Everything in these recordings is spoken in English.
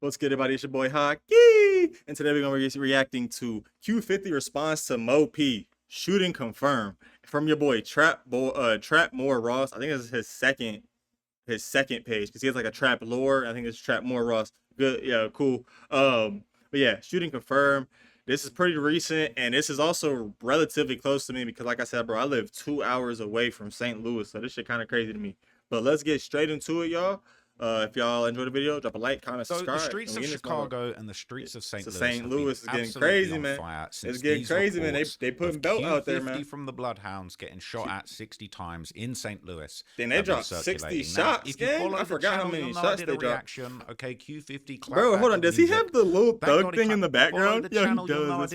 What's good, everybody? It's your boy Haki, and today we're gonna be reacting to Q50 response to Mo P. Shooting confirmed from your boy Trap More Ross. I think this is his second page because he has like a Trap Lore. I think it's Trap More Ross. Good, yeah, cool. But yeah, shooting confirmed. This is pretty recent, and this is also relatively close to me because, like I said, bro, I live 2 hours away from St. Louis, so this shit kind of crazy to me. But let's get straight into it, y'all. If y'all enjoyed the video, drop a like, comment, subscribe. So the streets of Chicago and the streets of St. Louis is getting crazy, man. It's getting crazy, man. They putting belt out there, man. From the Bloodhounds getting shot at 60 times in St. Louis. Then they dropped 60 shots, gang. I forgot how many shots they dropped. Okay, Q50. Bro, hold on. Does he have the little thug thing in the background? Yeah, he does.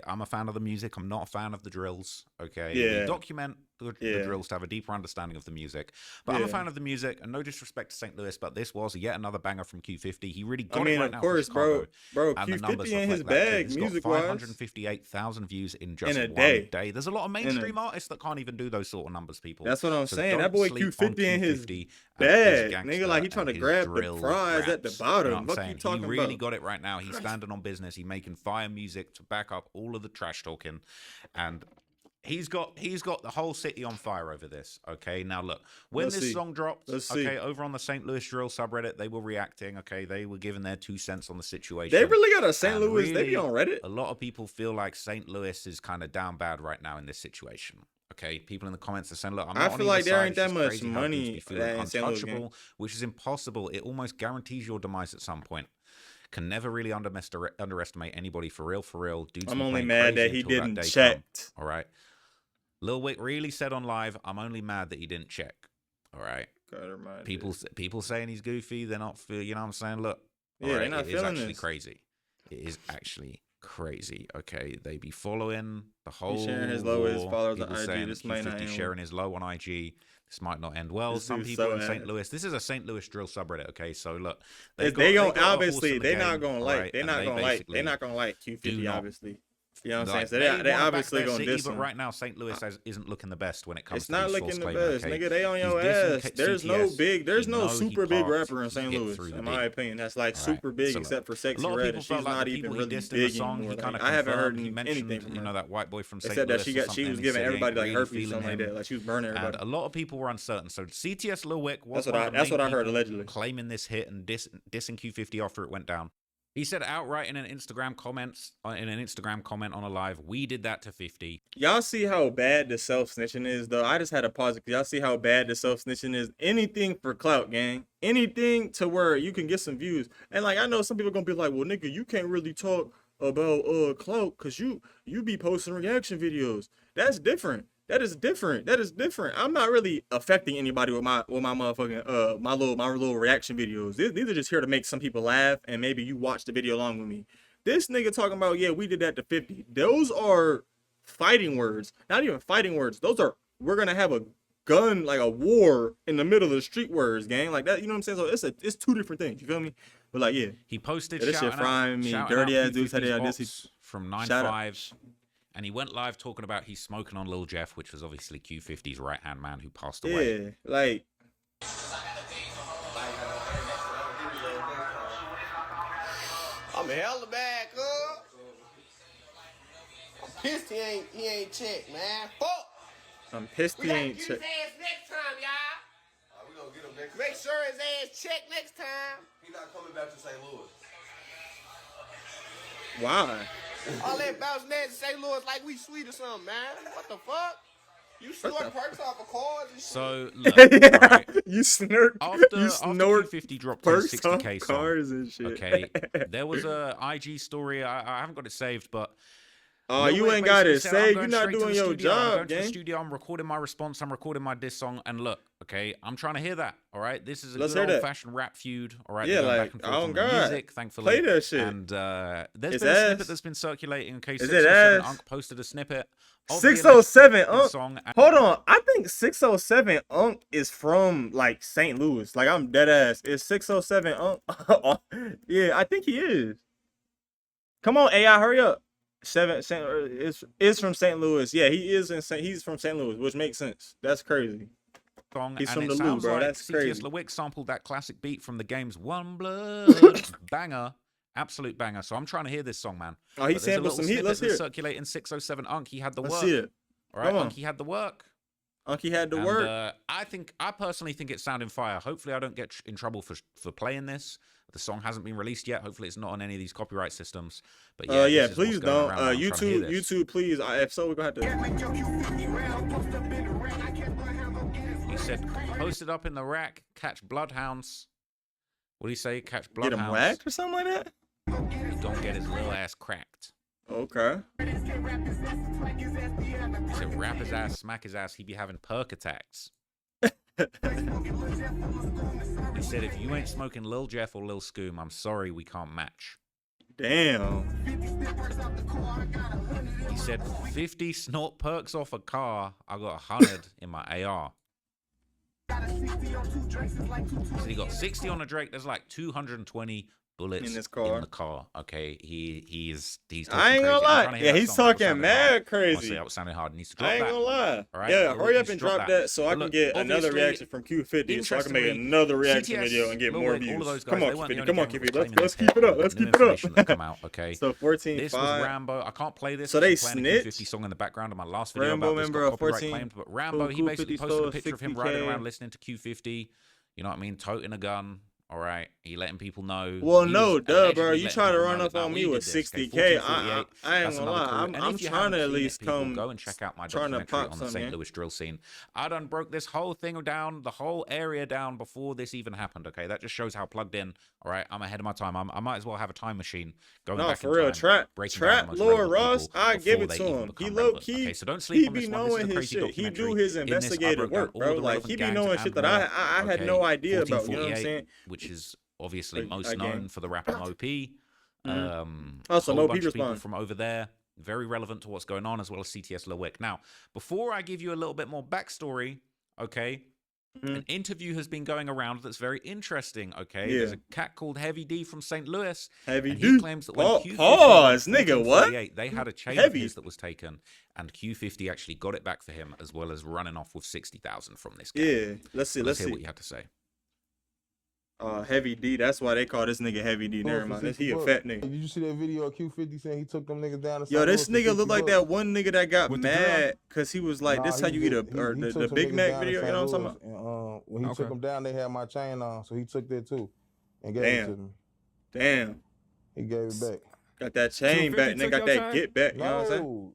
I'm a fan of the music. I'm not a fan of the drills. Okay. Yeah. We document the drills to have a deeper understanding of the music. But I'm a fan of the music, and no disrespect to St. Louis, but this was yet another banger from Q50. He really got it right now. Of course, bro. Bro, and Q50 in his bag, music-wise. 558,000 views in just a one day. There's a lot of mainstream artists that can't even do those sort of numbers, people. That's what I'm saying. That boy Q50 in his bag. Nigga, like he trying to grab the prize at the bottom. You know what I'm saying? He really got it right now. He's standing on business. He's making fire music to back up all of the trash talking. And he's got the whole city on fire over this. Okay, now look, when this song dropped, okay, over on the St. Louis drill subreddit, they were reacting. Okay, they were giving their 2 cents on the situation. They really got a St. Louis. Really, they be on Reddit. A lot of people feel like St. Louis is kind of down bad right now in this situation. Okay, people in the comments are saying, "Look, I feel like there ain't that much money untouchable, which is impossible. It almost guarantees your demise at some point." Can never really underestimate anybody for real. Dudes, I'm only mad that he didn't check. All right. Lil Wick really said on live, "I'm only mad that he didn't check." All right. People saying he's goofy. They're not. You know what I'm saying? Look. Yeah, they're not feeling actually crazy. It is actually crazy. Okay, they be following the whole. He's sharing his low with his followers on IG. This might not end sharing his low on IG. This might not end well. Some people in St. Louis. This is a St. Louis drill subreddit. Okay, so look, they obviously they're not gonna like. They're not gonna like Q50. Obviously. You know what I'm saying? So they obviously gonna diss him. But right now, St. Louis isn't looking the best when it comes to these false claims. It's not looking the best, nigga. They on your ass. There's no super big rapper in St. Louis, in my opinion. That's like super big, except for Sexy Red, and she's not even really big anymore. I haven't heard anything from her. You know, that white boy from St. Louis. Except that she was giving everybody like herpes, something like that. Like she was burning everybody. And a lot of people were uncertain. So CTS Lil Wick was that's what I heard allegedly, claiming this hit and dissing Q50 after it went down. He said outright in an Instagram comment on a live, "We did that to 50." Y'all see how bad the self-snitching is, though? I just had to pause it because y'all see how bad the self-snitching is. Anything for clout, gang. Anything to where you can get some views. And like I know some people gonna be like, "Well, nigga, you can't really talk about clout because you be posting reaction videos." That's different. That is different. I'm not really affecting anybody with my motherfucking my little reaction videos. These are just here to make some people laugh, and maybe you watch the video along with me. This nigga talking about, yeah, we did that to 50. Those are fighting words. Not even fighting words. Those are, we're gonna have a gun, like a war in the middle of the street words, gang. Like that, you know what I'm saying? So it's 2 different things. You feel me? But like, yeah. He posted this shit frying me. Dirty ass dudes had this from 9-5. And he went live talking about he's smoking on Lil Jeff, which was obviously Q50's right-hand man who passed away. Yeah, like... I'm hella bad, cuz. I'm pissed he ain't checked, man. Fuck! I'm pissed he ain't checked. We gotta get his ass next time, y'all. We gonna get him next time. Make sure his ass checked next time. He not coming back to St. Louis. Why? All that bouncing ass in St. Louis like we sweet or something, man. What the fuck? You snort perks off of cars and shit. So, look, right. You snort Q50 dropped his 60K song. Cars and shit. Okay, there was a IG story. I haven't got it saved, but oh, you ain't got it saved. You're not doing your job, I'm going to the gang. studio. I'm recording my response. I'm recording my diss song. And look, okay, I'm trying to hear that. All right, this is a good old-fashioned rap feud. All right, yeah, like on music, thankfully. Play that shit. And there's been a snippet that's been circulating. Okay, 607 Unc posted a snippet. 607 Unc. Hold on, I think 607 Unc is from like St. Louis. Like I'm dead ass. Is 607 Unc? Yeah, I think he is. Come on, AI, hurry up. Is from St. Louis. Yeah, he's from St. Louis, which makes sense. That's crazy. song, He's and from it the loop, sounds bro. like That's crazy. CTS LeWick sampled that classic beat from the game's One Blood banger. Absolute banger. So I'm trying to hear this song, man. Oh, he But there's a sampled little some heat. snippet Let's hear that's it. circulating 607 Unk. He had the Let's work. see it. All right, Come on. Unk, he had the work. Unky had to And, work. I personally think it's sounding fire. Hopefully, I don't get in trouble for playing this. The song hasn't been released yet. Hopefully, it's not on any of these copyright systems. But yeah, Yeah, this is what's please going don't. around, man. I'm trying to hear this. YouTube, please. If so, we're gonna have to. He said, "Post it up in the rack. Catch bloodhounds." What do you say? Catch Get bloodhounds. him whacked or something like that. Don't get his little ass cracked. Okay. He said, "Rap his ass, smack his ass. He be having perk attacks." He said, "If you ain't smoking Lil Jeff or Lil Scoom, I'm sorry we can't match." Damn. He said, 50 snort perks off a car. I got 100 in my AR. So he got 60 on a Drake. There's like 220 bullets in the car. Okay, he's I ain't gonna lie. Yeah, he's talking mad crazy. Honestly, that was sounding hard. He needs to drop I ain't that. gonna lie. All right? Yeah, hurry up and drop that so I can get another reaction from Q50 so I can make another reaction video and get more views. Come on, Q50. Come on, Q50. Let's keep it up. Let's keep it up. Come out, okay? So 14.5. This was Rambo. I can't play this. So they playing a snitch. Q50 song in the background of my last video Rambo about this member got of copyright 14. claimed. But Rambo, he basically posted a picture of him riding around listening to Q50. You know what I mean? Toting a gun. All right, he letting people know. Well, no, duh, bro. You try to run up on me with 60K. I ain't gonna lie. I'm trying to at least come. Go and check out my trying to documentary pop on the something. St. Louis drill scene. I done broke this whole thing down, the whole area down before this even happened. Okay, that just shows how plugged in. All right, I'm ahead of my time. I might as well have a time machine going back for real. Trap Lord Ross, I give it to him. He low key. Okay, so don't sleep on be this one. knowing his shit. He do his investigative work, bro. Like he be knowing shit that I had no idea about. You know what I'm saying? Which is obviously most known for the rapper Mo P. Also, Mo Mo P P people from over there, very relevant to what's going on, as well as CTS LeWick. Now, before I give you a little bit more backstory, okay, an interview has been going around that's very interesting, okay? There's a cat called Heavy D from St. Louis. Heavy and D? He claims that when Q50 Pause, nigga, what? They had a chain Heavy. of his that was taken, and Q50 actually got it back for him, as well as running off with 60,000 from this guy. Yeah, let's see. Hear what you had to say. Heavy D. That's why they call this nigga Heavy D. Never mind. He a fat nigga. Did you see that video of Q50 saying he took them niggas down? Yo, this nigga look like that one nigga that got mad because he was like, "This how you eat the Big Mac video." You know what I'm talking about? When he took them down, they had my chain on, so he took that too, and gave it to me. Damn. He gave it back. Got that chain back, and they got that get back. You know what I'm saying?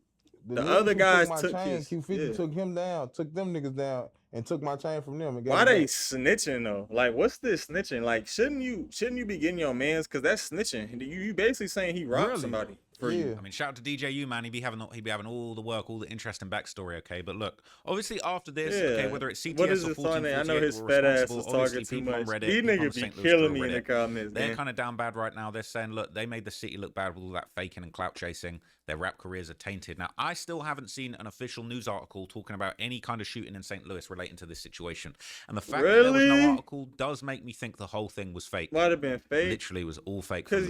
The other guys took his. Q50 took him down, took them niggas down, and took my chain from them. And why they snitching though? Like, what's this snitching? Like, shouldn't you be getting your mans? Cause that's snitching. You basically saying he robbed somebody for you. I mean, shout out to DJ U, man. He'd be having all the work, all the interesting backstory. Okay, but look, obviously after this, okay, whether it's CTS what is or this on there? I 1448, know his fat ass is talking too much. These niggas be killing me in the comments. They're kind of down bad right now. They're saying, look, they made the city look bad with all that faking and clout chasing. Their rap careers are tainted. Now, I still haven't seen an official news article talking about any kind of shooting in St. Louis relating to this situation. And the fact that there was no article does make me think the whole thing was fake. Might have been fake. Literally was all fake. Because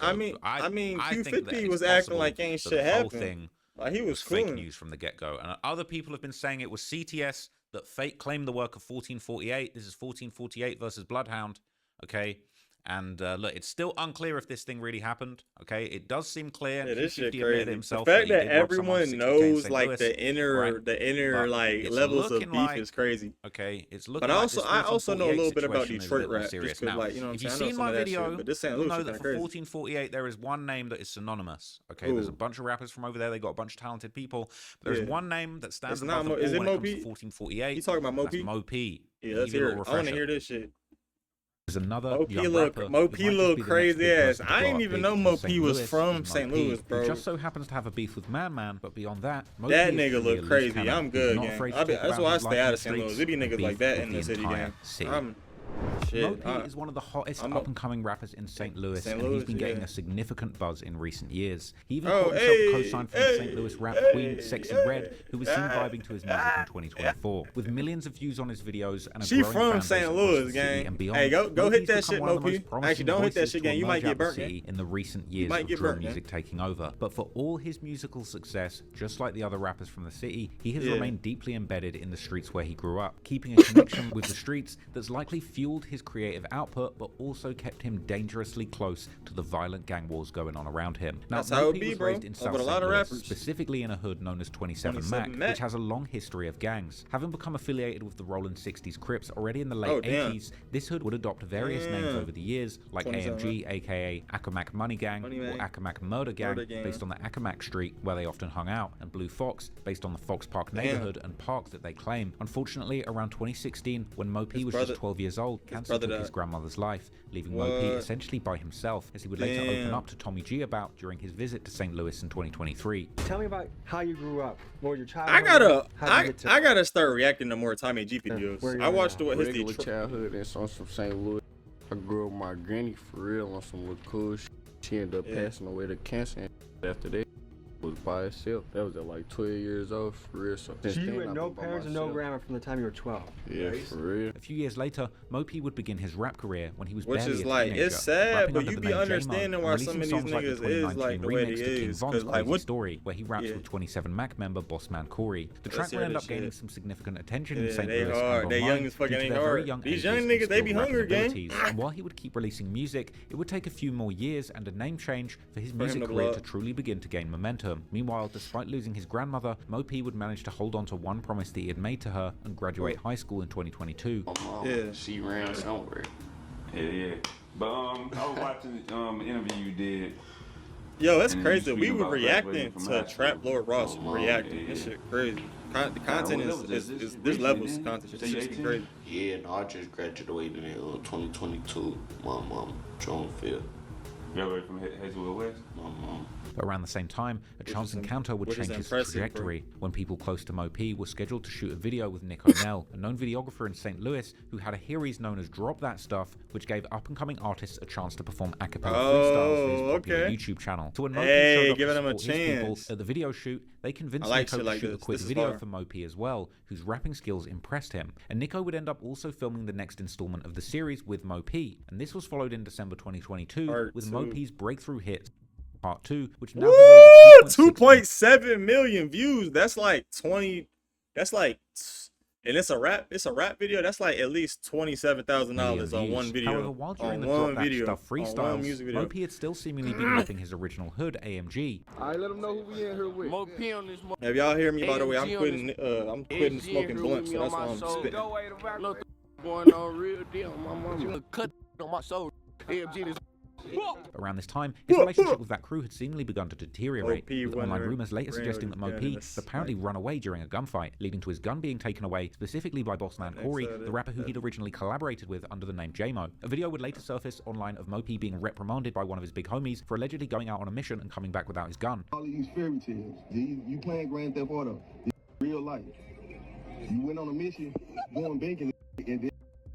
I mean, Q50 was acting like ain't shit happened. Like he was fake news from the get-go. And other people have been saying it was CTS that fake claimed the work of 1448. This is 1448 versus Bloodhound. Okay. And look, it's still unclear if this thing really happened. Okay, it does seem clear. Yeah, this shit crazy. Himself the fact that everyone knows like the inner like levels of beef is crazy. Okay, it's looking. But I also know a little bit about Detroit rap. Just now, like, you know, if you've seen my video, but this you'll know that for 1448 there is one name that is synonymous. Okay, there's a bunch of rappers from over there. They got a bunch of talented people. But there's one name that stands above them all when it comes to 1448. You talking about Mo P? Mo P. Yeah, let's hear it. I want to hear this shit. There's another Mo P look crazy ass. I didn't even know Mo P was from St. Louis, bro. He just so happens to have a beef with Man, but beyond that, that nigga look crazy. I'm good, gang. That's why I stay out of St. Louis. There be niggas like that in the city, gang. Shit. Mo P is one of the hottest I'm up-and-coming rappers in St. Louis, St. and Louis, he's been getting yeah. a significant buzz in recent years. He even Oh, caught himself hey, a co-sign from the St. Louis rap queen, Sexy Red, who was seen vibing to his music in 2024. With millions of views on his videos and a She growing from fan base St. across Louis, the gang. city and beyond, Hey, go Mo hit P's that become shit, one of Mo the most P. promising Actually, don't hit that voices shit, to gang. You might emerge get out the burnt, gang. city in the recent years might of get drill burnt, gang. music taking over. But for all his musical success, just like the other rappers from the city, he has Yeah. remained deeply embedded in the streets where he grew up, keeping a connection with the streets that's likely fueled his creative output, but also kept him dangerously close to the violent gang wars going on around him. Now, That's how Mo it P be, was bro. raised in But South a St. lot of Louis, rappers. specifically in a hood known as 27 27 Mac, which has a long history of gangs. Having become affiliated with the Rolling 60s Crips already in the late Oh, damn. 80s, this hood would adopt various names Damn. over the years, like 27 AMG, aka Accomack Money Gang, Money or Gang. Accomack Murder Gang, Murder Gang. based on the Accomack Street where they often hung out, and Blue Fox, based on the Fox Park Damn. neighborhood and park that they claim. Unfortunately, around 2016, when Mo P His was brother- just 12 years old, cancer brother took his died. grandmother's life, leaving Mo P What? essentially by himself, as he would later open Damn. up to Tommy G about during his visit to St. Louis in 2023. Tell me about how you grew up. What was your I childhood? gotta, I gotta start reacting to more Tommy G videos. where you I at watched now? what his Regular Detroit. childhood and on some St. Louis. I grew up with my granny for real on some little cool shit. She ended up Yeah. passing away to cancer, and after that was by herself. That was at like 12 years old for real. So since So you then, had I've no been by parents and no myself. grandma from the time you were 12. Yeah, for real. A few years later, Mo P would begin his rap career when he was Which barely is a like, teenager, it's sad, rapping but under you the be name understanding J-Mo, why and some of releasing these songs like the niggas is 2019 like the way remix they to King is, Von's 'cause, like, Crazy what- Story, where he raps Yeah. with 27 Mac member Bossman Corey. The Let's track hear would end this up gaining shit. some significant attention in Yeah, St. they Louis hard. and They online young as fucking due to ain't their very hard. young These ages young and niggas, they be skilled rapping hungry, gang. abilities. And while he would keep releasing music, it would take a few more years and a name change for his him music to career blow to up. truly begin to gain momentum. Meanwhile, despite losing his grandmother, Mo P would manage to hold on to one promise that he had made to her and graduate high school in 2022. My mom, Yeah. she ran somewhere. Yeah. But I was watching an interview you did. Yo, that's And crazy. you We speak were about reacting graduating from to high Trap school. Lord Ross Oh, reacting. yeah, This yeah. shit crazy. The content Well, that was is just this level recently, of content. didn't This you? shit's 18? crazy. Yeah, no, I just graduated in 2022. My mom, June 5th. Graduated from Hazelwood West. My mom. But around the same time, a chance is encounter would which is change his impressive, bro. trajectory when people close to Mo P were scheduled to shoot a video with Nick O'Neill, a known videographer in St. Louis who had a series known as Drop That Stuff, which gave up-and-coming artists a chance to perform a cappella freestyles for his popular okay. YouTube channel. So when Mo P Hey, showed up giving to him a support his people chance. at the video shoot, they convinced I like Nico shit to like shoot a this. quick This is video fire. for Mo P as well, whose rapping skills impressed him. And Nico would end up also filming the next installment of the series with Mo P. And this was followed in December 2022 Part with Mo 2. P's breakthrough hit Part 2, which now Woo! has over 2.7 million views. That's like 20. That's like, and it's a rap video. That's like at least $27,000 on one video. However, while during on the one Drop That video. Stuff On one freestyles, music video. Mo P had still seemingly been rapping his original hood, AMG. Alright, let them know who we in here with. Mo P on this mo- If y'all hear me, by the way, I'm AMG on quitting. this- I'm quitting AMG smoking here blunts, with so me that's on why my I'm soul. spitting. No going on real deal. My mama cut on my soul. AMG this. Around this time, his relationship with that crew had seemingly begun to deteriorate, OP with online wonder- rumors later suggesting that Mo ran P with this, had apparently run away during a gunfight, leading to his gun being taken away, specifically by Bossman Corey, the rapper who he'd originally collaborated with under the name J-Mo. A video would later surface online of Mo P being reprimanded by one of his big homies for allegedly going out on a mission and coming back without his gun. All of these fairy tales. You playing Grand Theft Auto. This real life. You went on a mission, going banking, and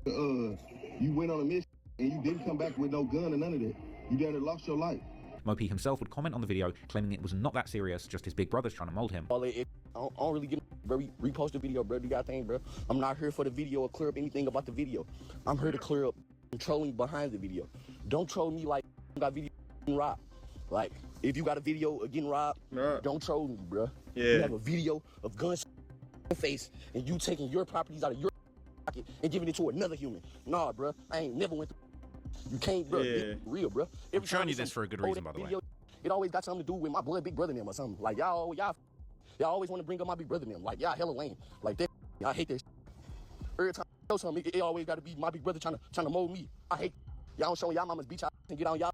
then you went on a mission and you didn't come back with no gun or none of that. You down lost your life. Mo P himself would comment on the video, claiming it was not that serious, just his big brother's trying to mold him. I don't really get, bro. Repost the video, bro. Do your thing, bro. I'm not here for the video or clear up anything about the video. I'm here to clear up trolling behind the video. Don't troll me like you got video getting robbed. Like, if you got a video of getting robbed, Right. don't troll me, bro. Yeah. You have a video of guns in your face and you taking your properties out of your pocket and giving it to another human. Nah, bro. I ain't never went through. You can't, bro. Yeah. Be real, bro. I'm showing you this for a good reason, by the way. It always got something to do with my blood big brother and them or something. Like, y'all always want to bring up my big brother and them. Like, y'all hella lame. Like, that, I hate that. Every time I show something, it always got to be my big brother trying to mold me. I hate y'all don't show y'all mama's beach and get on y'all.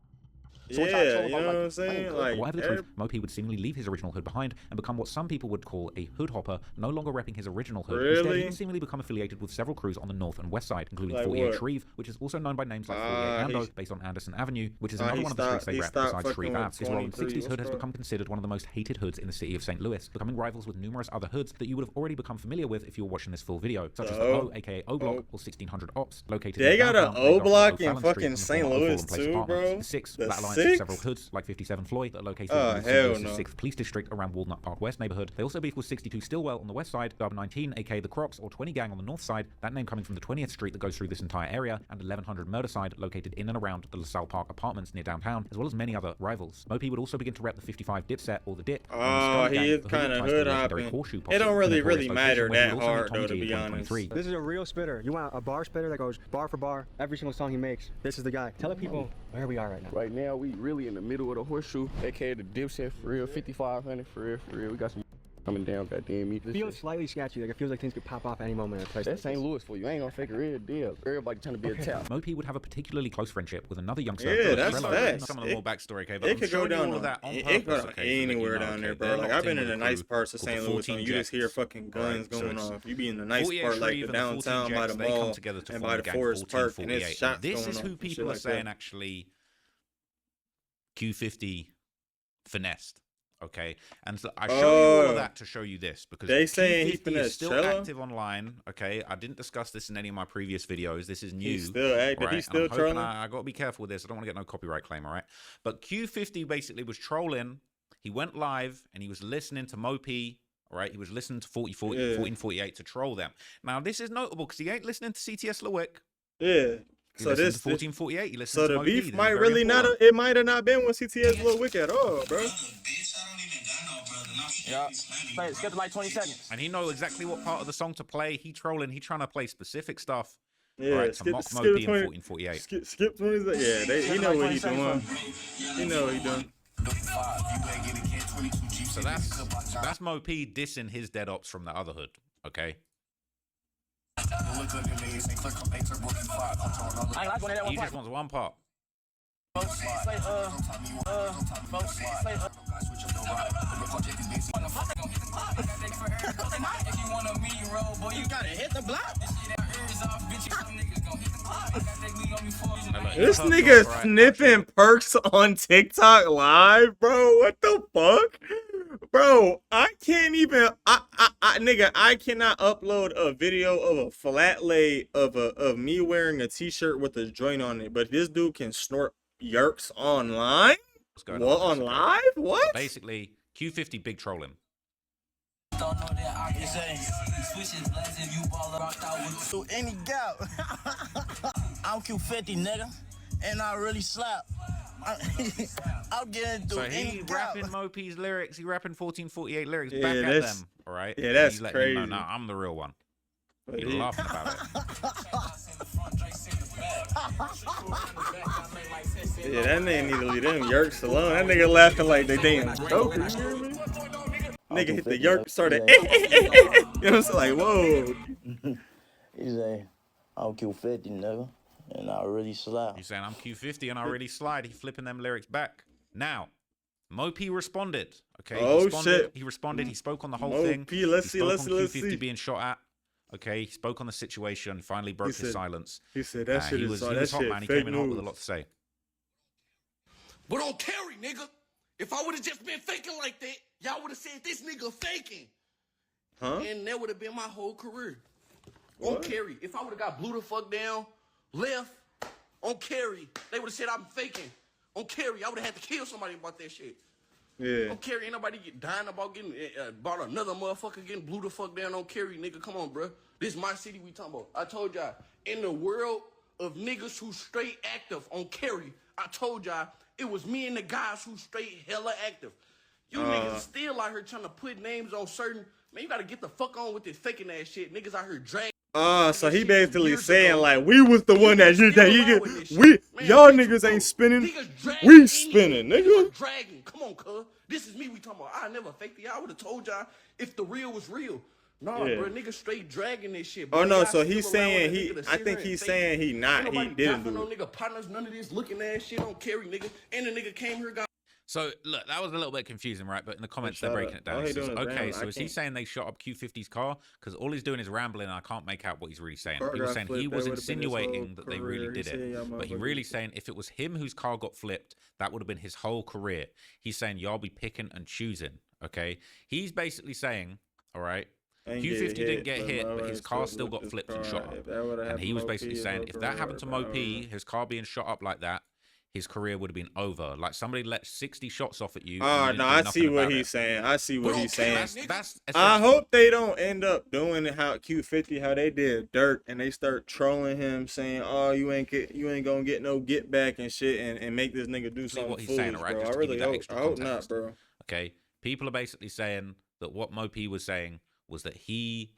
Yeah, you know what I'm saying? Like, whatever the truth, Mo P would seemingly leave his original hood behind and become what some people would call a hood hopper, no longer repping his original hood. Instead, he would seemingly become affiliated with several crews on the north and west side, including 48 Shreve, which is also known by names like 48 Ando, based on Anderson Avenue, which is another one of the streets they rep besides Shreve Ave. His rolling 60s hood has become considered one of the most hated hoods in the city of St. Louis, becoming rivals with numerous other hoods that you would have already become familiar with if you were watching this full video, such as the O, aka O Block, or 1600 Ops, located they in got an O Block in Street fucking St. Louis too, bro. The 6, The that alliance 6? of several hoods, like 57 Floyd, that are located in the 6th Police District around Walnut Park West neighborhood. They also beef with 62 Stillwell on the west side, Dub 19, aka the Crocs, or 20 Gang on the north side, that name coming from the 20th Street that goes through this entire area, and 1100 Murder Side, located in and around the LaSalle Park apartments near downtown, as well as many other rivals. Mo P would also begin to rep the 55 Dipset, or the Dip. Oh, he is kind of hood hopping. It don't really matter that hard, though, to be honest. This is a real spitter. You want a bar spitter that goes bar for bar, every single song he makes. This is the guy. Tell the people where we are right now. Right now, we really in the middle of the horseshoe, aka the Dipset for real, 5500 for real. We got some coming down, goddamn me. It feels slightly sketchy, like it feels like things could pop off any moment in a place. That's St. Louis for you. I ain't gonna fake a real deal. Everybody trying to be a tap. Mo P would have a particularly close friendship with another youngster. Yeah, that's facts. Some of the more backstory, okay, but it could go down that on it could go purpose, down okay, anywhere down there, bro. Like, I've been in the nice parts of St. Louis, and you just hear fucking guns going off. You be in the nice part, like the downtown by the mall and by the Forest Park, and it's shots going off. This is who people are saying actually Q50 finessed. Okay, and so I show you all of that to show you this, because they saying he is still Trello? active online. Okay, I didn't discuss this in any of my previous videos. This is new. He's still active. Right? He's still trolling. I got to be careful with this. I don't want to get no copyright claim. All right, but Q50 basically was trolling. He went live and he was listening to Mo P. All right, he was listening to 1448 to troll them. Now this is notable because he ain't listening to CTS Lewick. Yeah. So this 1448. You listen so to the Mo beef P. might really not. It might have not been with CTS Lil Wick at all, bro. Yeah. Skip to like 20 seconds. And he know exactly what part of the song to play. He trolling. He trying to play specific stuff. Yeah, right, skip, to mock skip Mo P in 20, 1448. skip 20. Yeah, he know what he doing. He know what he doing. So that's Mo P dissing his dead ops from the other hood. Okay. He just wants one part. This nigga sniffing perks on TikTok live, bro. What the fuck? Bro, I can't even nigga, I cannot upload a video of a flat lay of me wearing a t-shirt with a joint on it, but this dude can snort yerks online? What, on live? What? Basically, Q50 big trolling. So any gap. I'm Q50, nigga, and I really slap. I'm getting through. So he rapping Mo P's lyrics. He rapping 1448 lyrics yeah, back at them. All right. Yeah, that's he's crazy. Him know, nah, I'm the real one. He's laughing about it. Yeah, that nigga need to leave them yerks alone. That nigga laughing like they damn joker. You hear me? Nigga hit the yerk, started. You know what I'm saying? Like, whoa. He say, I'm Q50, nigga, and I really slap. He's saying I'm Q50 and I really slide. He flipping them lyrics back. Now, Mo P responded. Okay. Oh shit. He responded. He spoke on the whole Mo thing. P, let's see. Q50 being shot at. Okay. He spoke on the situation. Finally broke his silence. He said that shit is he was hot, man. He came in hot with a lot to say. But on Carrie, nigga, if I would have just been faking like that, y'all would have said this nigga faking. Huh? And that would have been my whole career. On Carrie, if I would have got blew the fuck down, left, on Carrie, they would have said I'm faking. On Carrie, I would have had to kill somebody about that shit. Yeah. On Carrie, ain't nobody dying about getting, about another motherfucker getting blew the fuck down on Carrie, nigga. Come on, bro. This is my city we talking about. I told y'all, in the world of niggas who straight active on Carrie, I told y'all, it was me and the guys who straight hella active. You niggas still out here trying to put names on certain, man, you gotta get the fuck on with this faking ass shit. Niggas out here dragging. So he basically saying like we was the one that y'all niggas ain't spinning, we spinning, nigga. Dragging, come on, cuz. This is me we talking about. I never faked y'all. I would have told y'all if the real was real. Nah, Yeah. bro, nigga straight dragging this shit. Oh Bro. no, Y'all so still he's around saying with a he. nigga to I sit think here he's and saying he Ain't not. He nobody didn't got for do no it. nigga partners, none of this looking ass shit on Kerry, nigga. And the nigga came here, got So look, that was a little bit confusing, right? But in the comments, they're shut breaking up. it down. All He he says, doing is "Okay, rambling. so I is he can't- saying they shot up Q50's car? Because all he's doing is rambling, and I can't make out what he's really saying. Car He was got saying he flipped, was that would've been his whole insinuating that they really career. He did said, it, y'all but he motherfuckers- really saying if it was him whose car got flipped, that would have been his whole career. He's saying y'all be picking and choosing. Okay, he's basically saying, all right." Ain't Q50 get didn't get but hit, my but his ass car still still got whooped flipped his and car. shot up. If that would've And happened he to was Mo basically P, saying his if whole that happened to career Mo would've P, been over. his car being shot up like that, his career would have been over. Like somebody let 60 shots off at you. and Oh you didn't no, do I nothing see what about he's it. saying. I see what he's saying. That's I hope they don't end up doing it how Q50 how they did Dirk and they start trolling him saying, "Oh, you ain't gonna get no get back and shit," and make this nigga do something what he's foolish, saying, all right? bro. Just I to give you really that hope, extra I hope context. not, bro. Okay, people are basically saying that what Mo P was saying was that he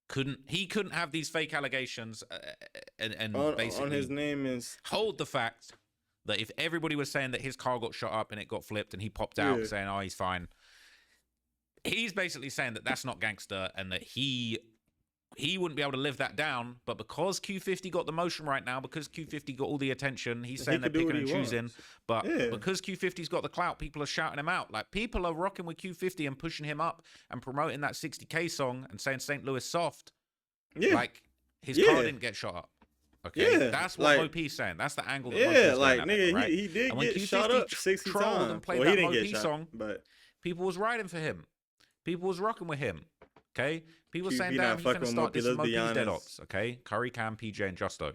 couldn't have these fake allegations and basically On his name is hold the fact that if everybody was saying that his car got shot up and it got flipped and he popped out Yeah. saying, "Oh, he's fine," he's basically saying that that's not gangster and that he wouldn't be able to live that down. But because Q50 got the motion right now, because Q50 got all the attention, he's saying they're could do picking what and he choosing. wants. But Yeah. because Q50's got the clout, people are shouting him out. Like, people are rocking with Q50 and pushing him up and promoting that 60K song and saying St. Louis soft. Yeah. Like, his Yeah. car didn't get shot up. Okay, Yeah, that's what like- Mo P's saying. That's the angle that Mo Yeah, P's like going at, nigga, right? he did And when get Q50 shot up 60 trolled times. and played Well, that he didn't Mo get P shot, song, but people was riding for him. People was rocking with him. Okay, people QB saying, not "Damn, he's fucking gonna with start Mo P, dissing let's Mo be P's dead honest. ops." Okay, Curry, Cam, PJ, and Justo.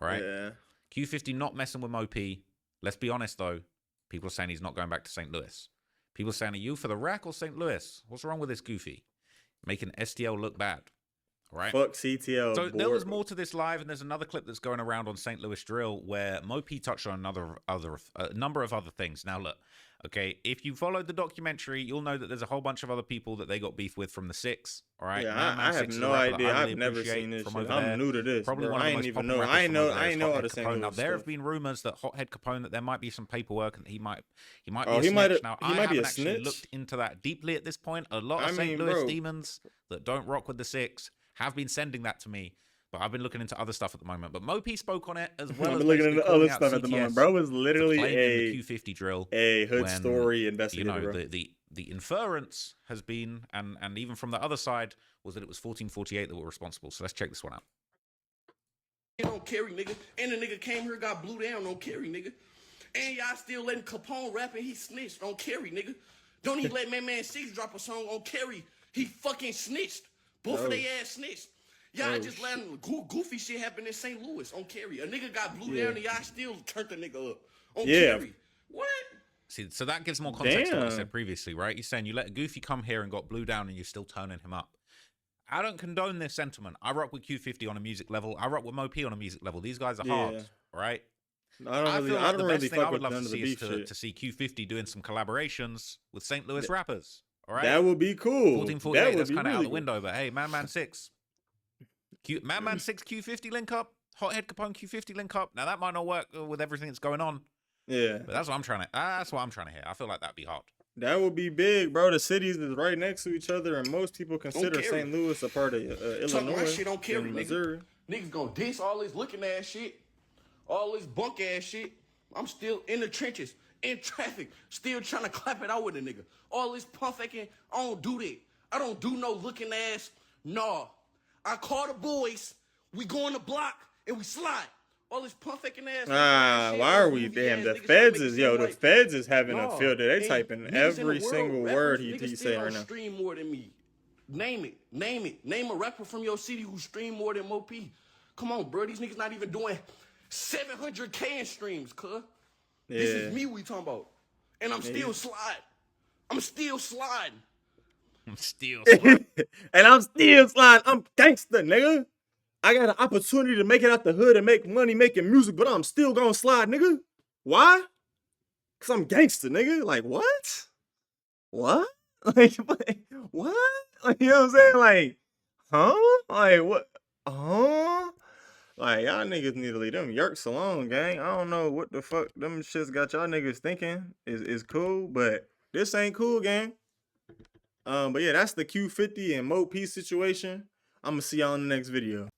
All right, yeah. Q50 not messing with Mo P. Let's be honest though, people are saying he's not going back to St. Louis. People are saying, "Are you for the rack or St. Louis? What's wrong with this goofy? Making STL look bad." All right. Fuck CTL. So there board. was more to this live, and there's another clip that's going around on St. Louis Drill where Mo P touched on a number of other things. Now look, okay, if you followed the documentary, you'll know that there's a whole bunch of other people that they got beef with from the Six. All right, Yeah, Man I have 6 is a no rapper that idea. I really I've never appreciate seen this from shit. over I'm there. new to this. Probably bro. one of the I most ain't even popular know. rappers I ain't from know. over there I is ain't know all Hothead the St. Capone. Louis Now there have stuff. been rumors that Hothead Capone that there might be some paperwork and he might be Oh, a he might snitch. have- Now he I might be haven't a actually snitch? looked into that deeply at this point. A lot I of St. mean, Louis bro. demons that don't rock with the Six have been sending that to me. But I've been looking into other stuff at the moment. But Mo P spoke on it as well I've as been looking basically into calling other out stuff at the moment. CTS Bro is for literally claiming a the Q50 drill. hood when, story investigator, You know, bro. the inference has been, and even from the other side, was that it was 1448 that were responsible. So let's check this one out. on Kerry, nigga. And the nigga came here, got blew down on Kerry, nigga. And y'all still letting Capone rap and he snitched on Kerry, nigga. Don't even let Man 6 drop a song on Kerry. He fucking snitched. Both of they ass snitched. Y'all just letting goofy shit happen in St. Louis on Kerry. A nigga got blew down and y'all still turned the nigga up on Kerry. What? See, so that gives more context to what I Damn. said previously, right? He's saying you let Goofy come here and got blew down and you're still turning him up. I don't condone this sentiment. I rock with Q50 on a music level. I rock with Mo P on a music level. These guys are hard, right? I feel like don't the really best thing I fuck would with love none to of the see is beef shit. to see Q50 doing some collaborations with St. Louis rappers. All right, That would be cool. 1448. That would That's be kind of really out the good. window, but hey, Man 6, Man 6 Q50 link up, Hothead Capone Q50 link up. Now that might not work with everything that's going on, Yeah, but that's what I'm trying to. That's what I'm trying to hear. I feel like that'd be hard. that would be big, bro. The cities is right next to each other, and most people consider Kerry. St. Louis a part of Talking my Illinois shit on Kerry, and nigga. Missouri. Niggas gonna diss all this looking ass shit, all this bunk ass shit. I'm still in the trenches, in traffic, still trying to clap it out with a nigga. All this pump faking, I don't do that. I don't do no looking ass. Nah. I call the boys, we go on the block, and we slide. All this pump faking ass. Ah, shit, why all are this we movie damn? ass The niggas trying to feds make it is seem the like- feds is having a Nah. filter. They And typing niggas in every the world, single rappers, word niggas he still say don't right now. Stream more than me. Name it. Name it. Name a rapper from your city who stream more than Mo P. Come on, bro. These niggas not even doing 700K in streams, cuz. This is me we talking about. And I'm still sliding. I'm still sliding. I'm still. And I'm still sliding. I'm gangster, nigga. I got an opportunity to make it out the hood and make money making music, but I'm still gonna slide, nigga. Why? Cause I'm gangster, nigga. Like what? What? Like what? Like, you know what I'm saying? Like, huh? Like what? Huh? Like y'all niggas need to leave them yerks alone, gang. I don't know what the fuck them shits got y'all niggas thinking is cool, but this ain't cool, gang. But yeah, that's the Q50 and Mo P situation. I'm gonna see y'all in the next video.